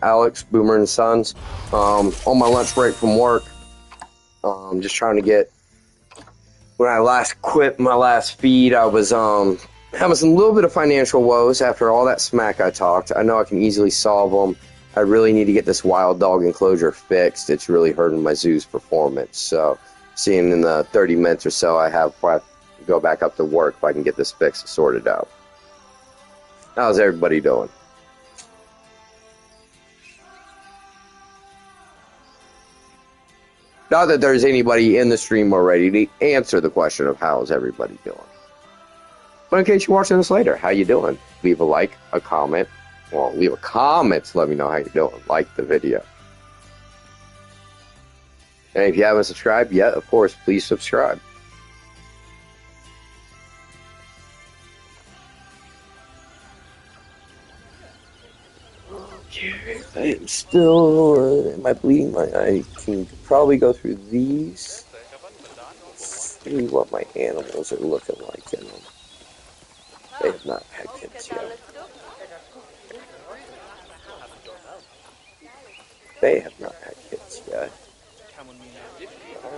Alex, Boomer and Sons. On my lunch break from work, just trying to get. When I last quit my last feed, I was having a little bit of financial woes after all that smack I talked. I know I can easily solve them. I really need to get this wild dog enclosure fixed. It's really hurting my zoo's performance. So, seeing in the 30 minutes or so I have before I go back up to work, if I can get this fixed, sorted out. How's everybody doing? Not that there's anybody in the stream already to answer the question of how's everybody doing. But in case you're watching this later, how you doing? Leave a like, a comment. Well, leave a comment to let me know how you're doing. Like the video. And if you haven't subscribed yet, of course, please subscribe. I am still. Am I bleeding? I can probably go through these. See what my animals are looking like in them. They have not had kids yet. They have not had kids yet.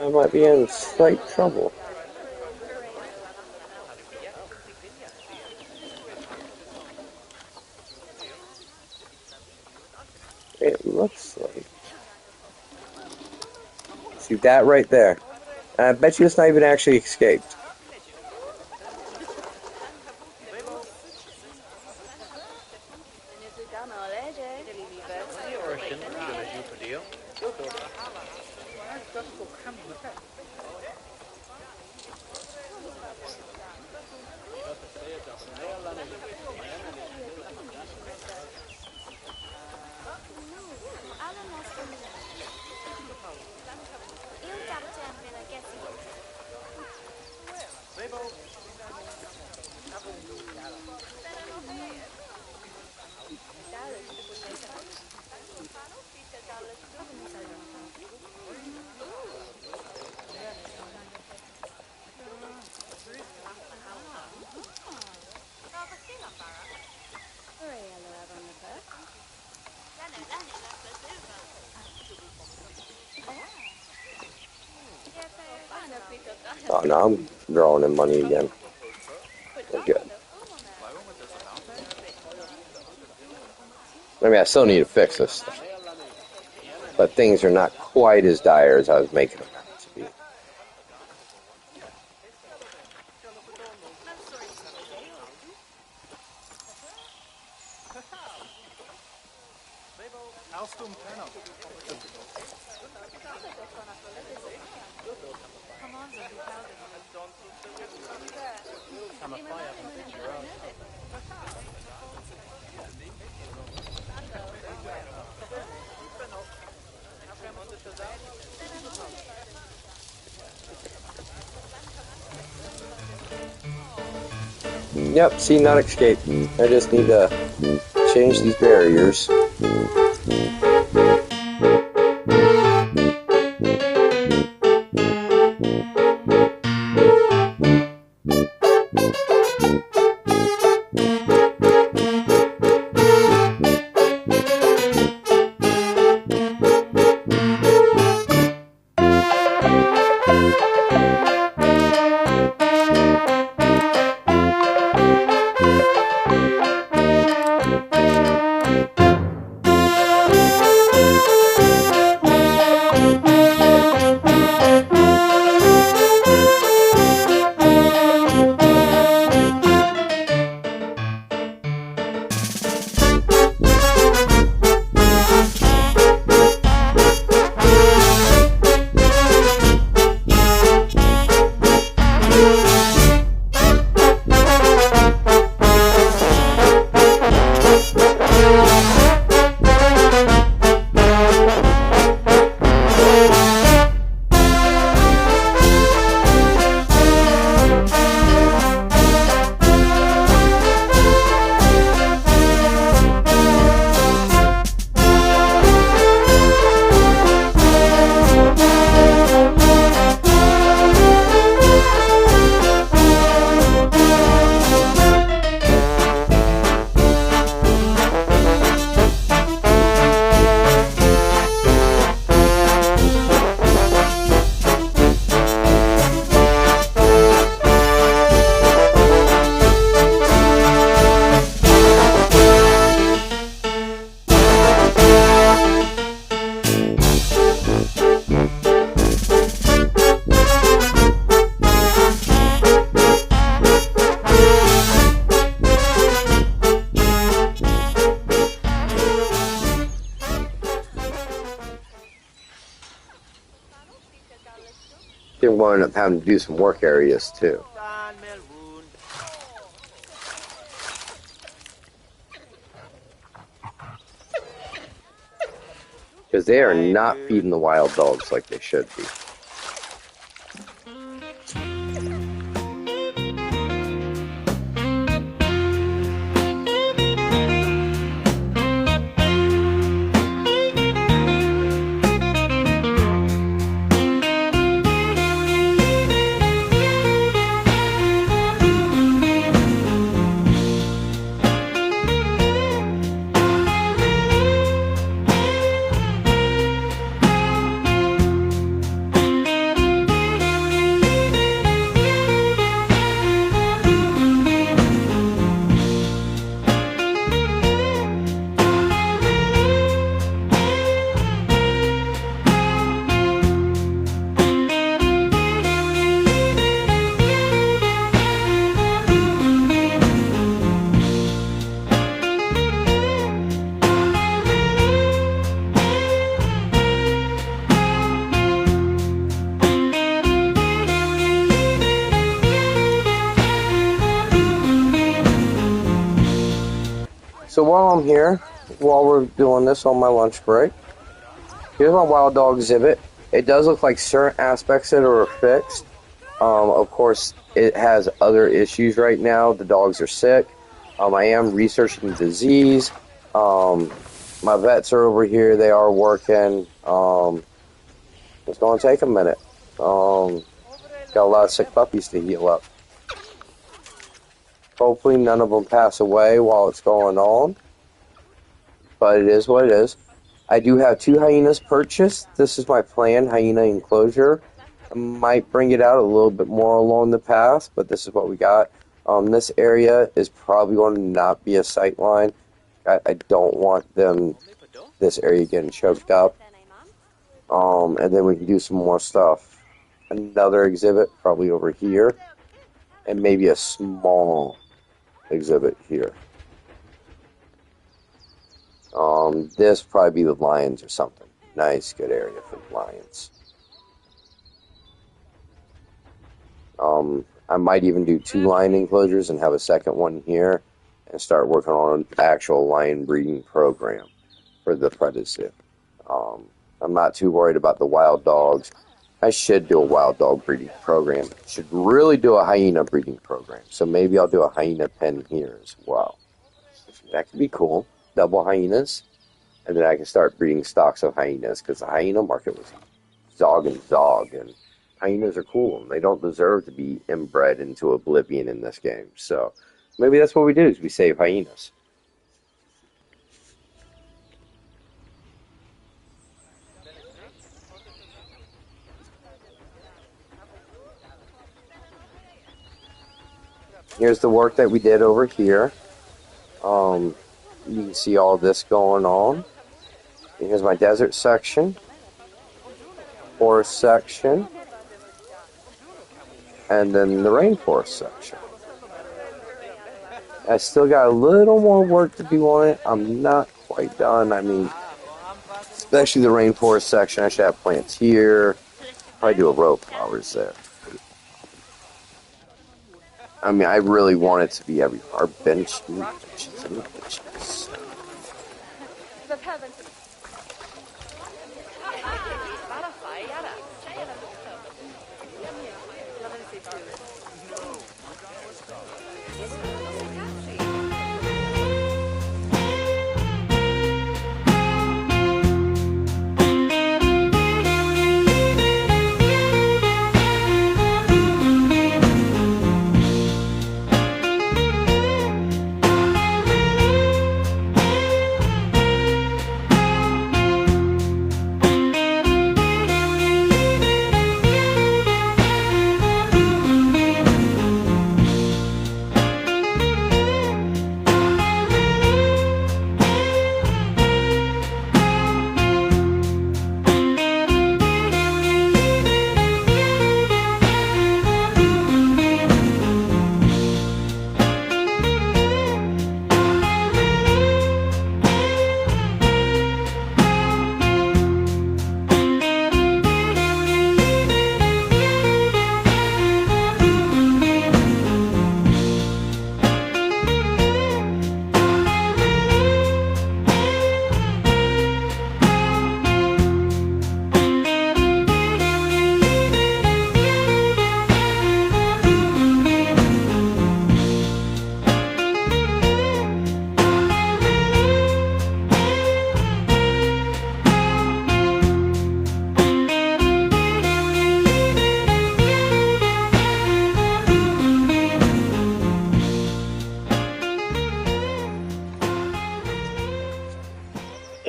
I might be in slight trouble. It looks like. See that right there? I bet you it's not even actually escaped. Oh no, I'm drawing in money again. We're good. I mean, I still need to fix this stuff. But things are not quite as dire as I was making them out to be. Yep, see, not escape. I just need to change these barriers. think we'll end up having to do some work areas too. Because they are not feeding the wild dogs like they should be. So while I'm here, while we're doing this on my lunch break, here's my wild dog exhibit. It does look like certain aspects that are fixed. Of course, it has other issues right now. The dogs are sick. I am researching disease. My vets are over here. They are working. It's going to take a minute. Got a lot of sick puppies to heal up. Hopefully none of them pass away while it's going on. But it is what it is. I do have 2 hyenas purchased. This is my planned hyena enclosure. I might bring it out a little bit more along the path, but this is what we got. This area is probably going to not be a sight line. I don't want this area getting choked up. And then we can do some more stuff. Another exhibit probably over here. And maybe a small exhibit here. This probably be the lions or something. Nice, good area for the lions. I might even do 2 lion enclosures and have a second one here and start working on an actual lion breeding program for the predators. I'm not too worried about the wild dogs. I should do a wild dog breeding program. Should really do a hyena breeding program. So maybe I'll do a hyena pen here as well. That could be cool. Double hyenas. And then I can start breeding stocks of hyenas because the hyena market was dog. And hyenas are cool. And they don't deserve to be inbred into oblivion in this game. So maybe that's what we do is we save hyenas. Here's the work that we did over here. You can see all this going on. And here's my desert section, forest section, and then the rainforest section. I still got a little more work to do on it. I'm not quite done. I mean, especially the rainforest section. I should have plants here. Probably do a row of flowers there. I mean, I really want it to be everywhere. Our benches.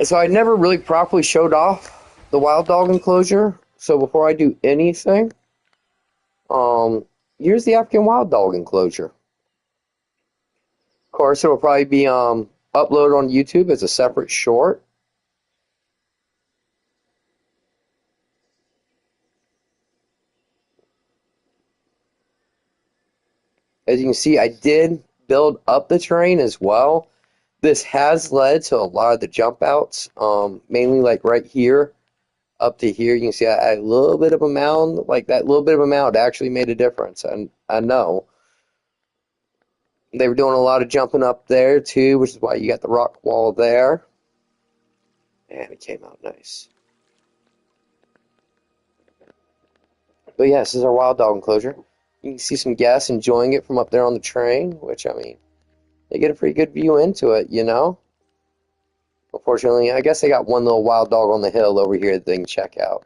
So I never really properly showed off the wild dog enclosure. So before I do anything, here's the African wild dog enclosure. Of course, it will probably be uploaded on YouTube as a separate short. As you can see, I did build up the terrain as well. This has led to a lot of the jump outs, mainly like right here up to here. You can see I added a little bit of a mound. Like that little bit of a mound actually made a difference. And I know they were doing a lot of jumping up there too, which is why you got the rock wall there. And it came out nice. But yeah, this is our wild dog enclosure. You can see some guests enjoying it from up there on the train, which, I mean, they get a pretty good view into it, you know? Unfortunately, I guess they got one little wild dog on the hill over here that they can check out.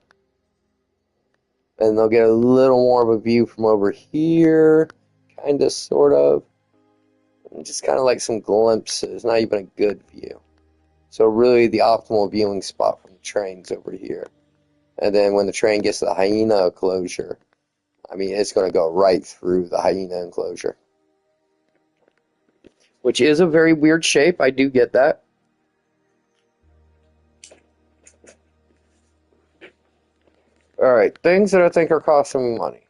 And they'll get a little more of a view from over here, kind of, sort of. And just kind of like some glimpses, not even a good view. So really the optimal viewing spot from the train's over here. And then when the train gets to the hyena enclosure, I mean, it's going to go right through the hyena enclosure. Which is a very weird shape, I do get that. Alright, things that I think are costing me money.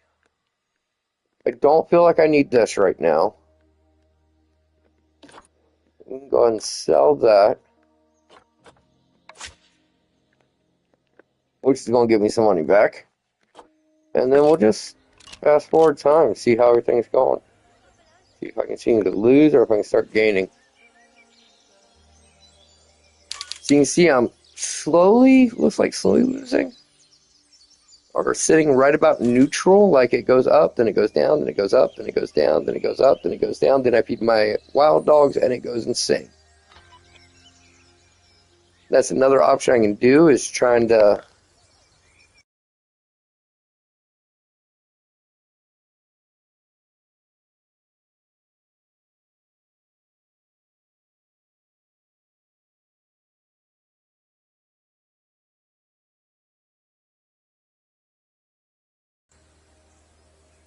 I don't feel like I need this right now. We can go ahead and sell that. Which is going to give me some money back. And then we'll just fast forward time and see how everything's going. See if I can continue to lose or if I can start gaining. So you can see I'm slowly, looks like slowly losing. Or sitting right about neutral, like it goes up, then it goes down, then it goes up, then it goes down, then it goes up, then it goes down, then I feed my wild dogs and it goes insane. That's another option I can do, is trying to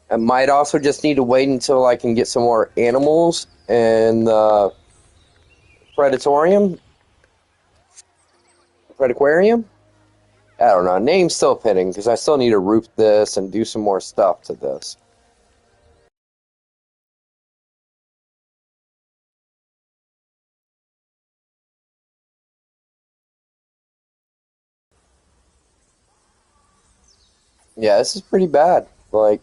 I might also just need to wait until I can get some more animals in the Predatorium. Predaquarium? I don't know. Name's still pending because I still need to roof this and do some more stuff to this. Yeah, this is pretty bad. Like,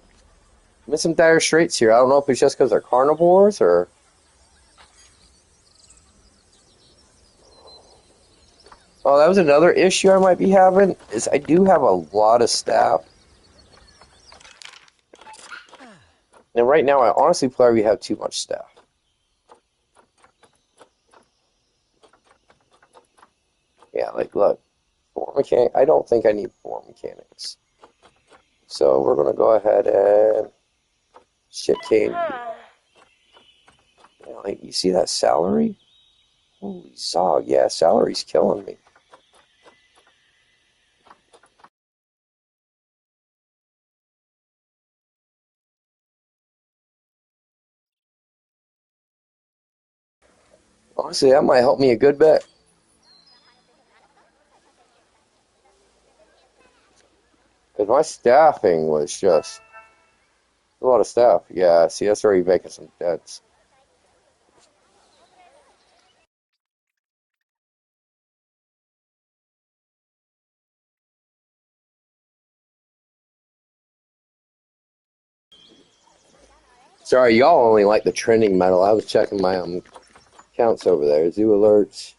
I'm in some dire straits here. I don't know if it's just because they're carnivores or... Oh, that was another issue I might be having, is I do have a lot of staff. And right now, I honestly probably have too much staff. Yeah, like, look. 4 mechanic. I don't think I need 4 mechanics. So we're going to go ahead and... Shit, Kane. Like, you see that salary? Holy zog, yeah, salary's killing me. Honestly, that might help me a good bit. Because my staffing was just a lot of staff. Yeah, see, that's already making some debts. Sorry, y'all only like the trending metal. I was checking my counts over there. Zoo alerts.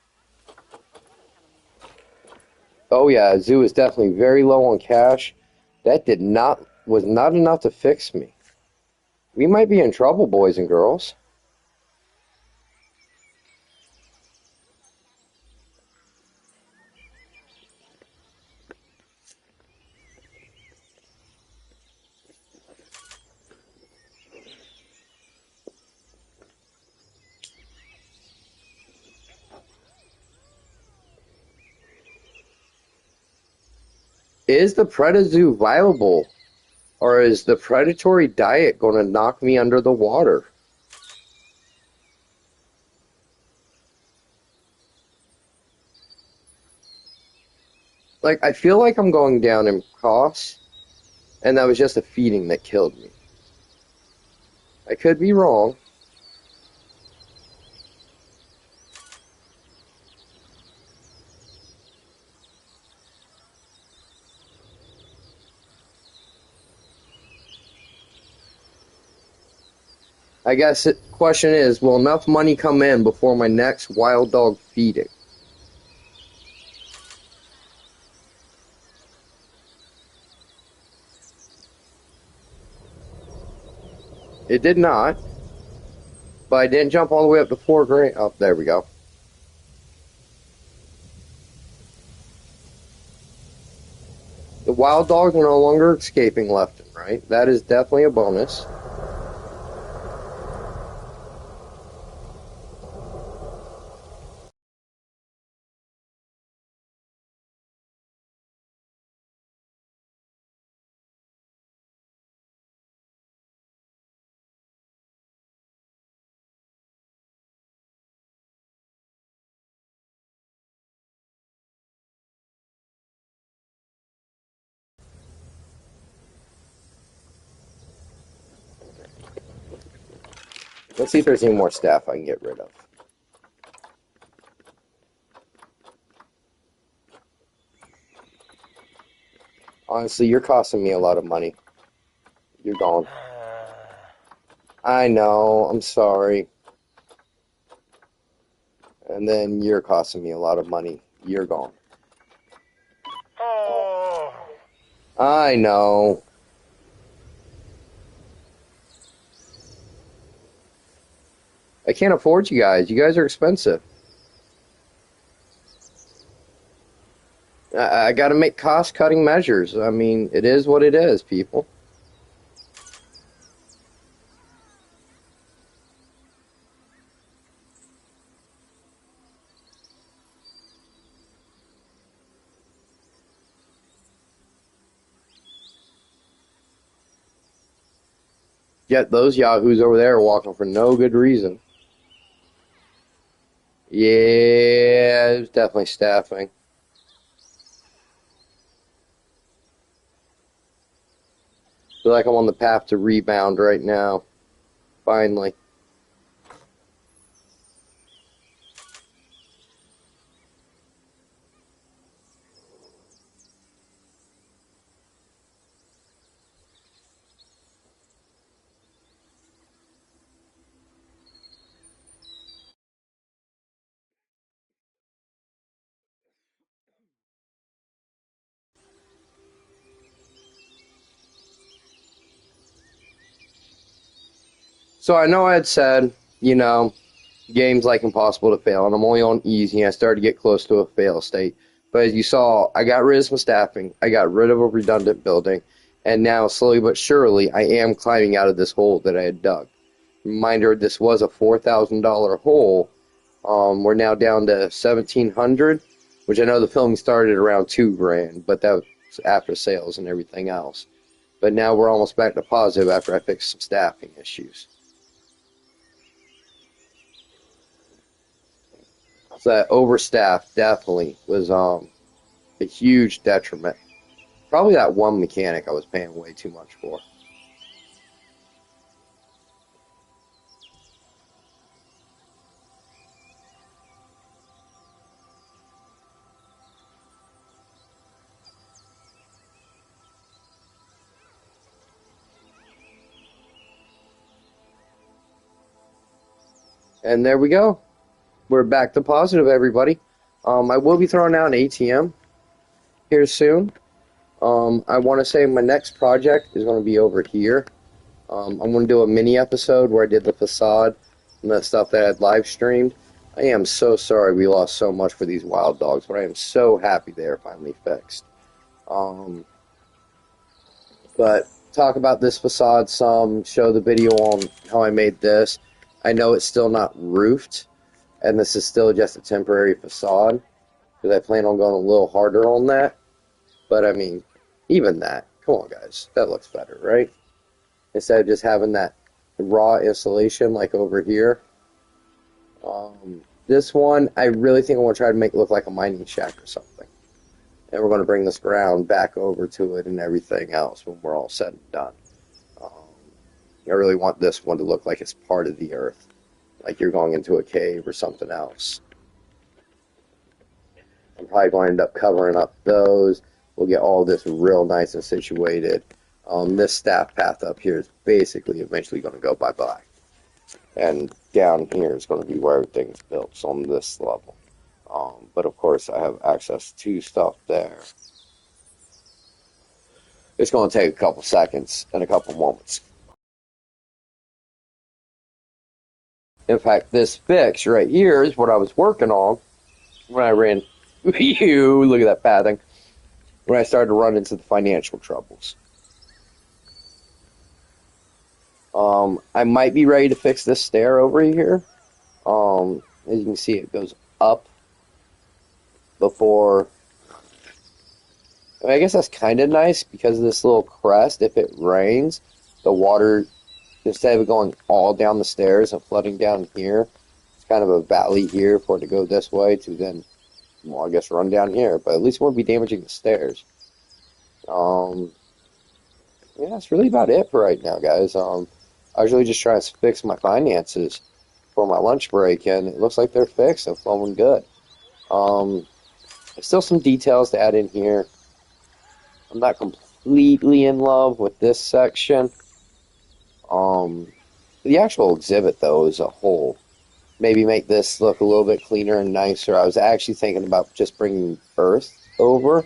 Oh yeah, Zoo is definitely very low on cash. That was not enough to fix me. We might be in trouble, boys and girls. is the Predazoo viable? Or is the predatory diet going to knock me under the water? Like, I feel like I'm going down in costs, and that was just a feeding that killed me. I could be wrong. I guess the question is, will enough money come in before my next wild dog feeding? It did not, but I didn't jump all the way up to $4 grand. Oh, there we go. The wild dogs are no longer escaping left and right. That is definitely a bonus. Let's see if there's any more staff I can get rid of. Honestly, you're costing me a lot of money. You're gone. I know, I'm sorry. And then you're costing me a lot of money. You're gone. I know. I can't afford you guys. You guys are expensive. I got to make cost-cutting measures. I mean, it is what it is, people. Yet those yahoos over there are walking for no good reason. Yeah, it's definitely staffing. Feel like I'm on the path to rebound right now. Finally. So I know I had said, games like impossible to fail, and I'm only on easy, and I started to get close to a fail state. But as you saw, I got rid of some staffing, I got rid of a redundant building, and now slowly but surely I am climbing out of this hole that I had dug. Reminder, this was a $4,000 hole. We're now down to 1,700, which I know the filming started around $2 grand, but that was after sales and everything else. But now we're almost back to positive after I fixed some staffing issues. So that overstaff definitely was a huge detriment. Probably that one mechanic I was paying way too much for. And there we go. We're back to positive, everybody. I will be throwing out an ATM here soon. I want to say my next project is going to be over here. I'm going to do a mini episode where I did the facade and the stuff that I had live streamed. I am so sorry we lost so much for these wild dogs, but I am so happy they are finally fixed. But talk about this facade some, show the video on how I made this. I know it's still not roofed, and this is still just a temporary facade, because I plan on going a little harder on that. But I mean, Even that. Come on, guys. That looks better, right? Instead of just having that raw installation like over here. This one, I really think I want to try to make it look like a mining shack or something. And we're going to bring this ground back over to it and everything else when we're all said and done. I really want this one to look like it's part of the earth. Like you're going into a cave or something else. I'm probably going to end up covering up those. We'll get all this real nice and situated. This staff path up here is basically eventually going to go bye-bye. And down here is going to be where everything's built, so on this level. But of course, I have access to stuff there. It's going to take a couple seconds and a couple moments. In fact, this fix right here is what I was working on when I ran. Look at that pathing. When I started to run into the financial troubles. I might be ready to fix this stair over here. As you can see, it goes up before. I guess that's kind of nice because of this little crest. If it rains, the water, instead of going all down the stairs and flooding down here, it's kind of a valley here for it to go this way to then, well, I guess run down here. But at least it won't be damaging the stairs. Yeah, that's really about it for right now, guys. I was really just trying to fix my finances for my lunch break, and it looks like they're fixed and flowing good. There's still some details to add in here. I'm not completely in love with this section. The actual exhibit, though, as a whole, maybe make this look a little bit cleaner and nicer. I was actually thinking about just bringing earth over,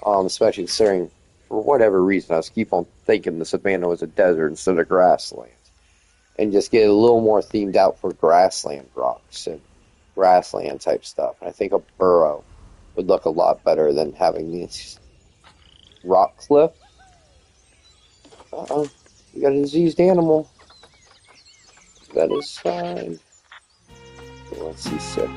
especially considering, for whatever reason, I was keep on thinking the savannah was a desert instead of grassland. And just get a little more themed out for grassland rocks and grassland type stuff. And I think a burrow would look a lot better than having these rock cliff. Uh-oh. We got a diseased animal. That is fine. Let's see sick.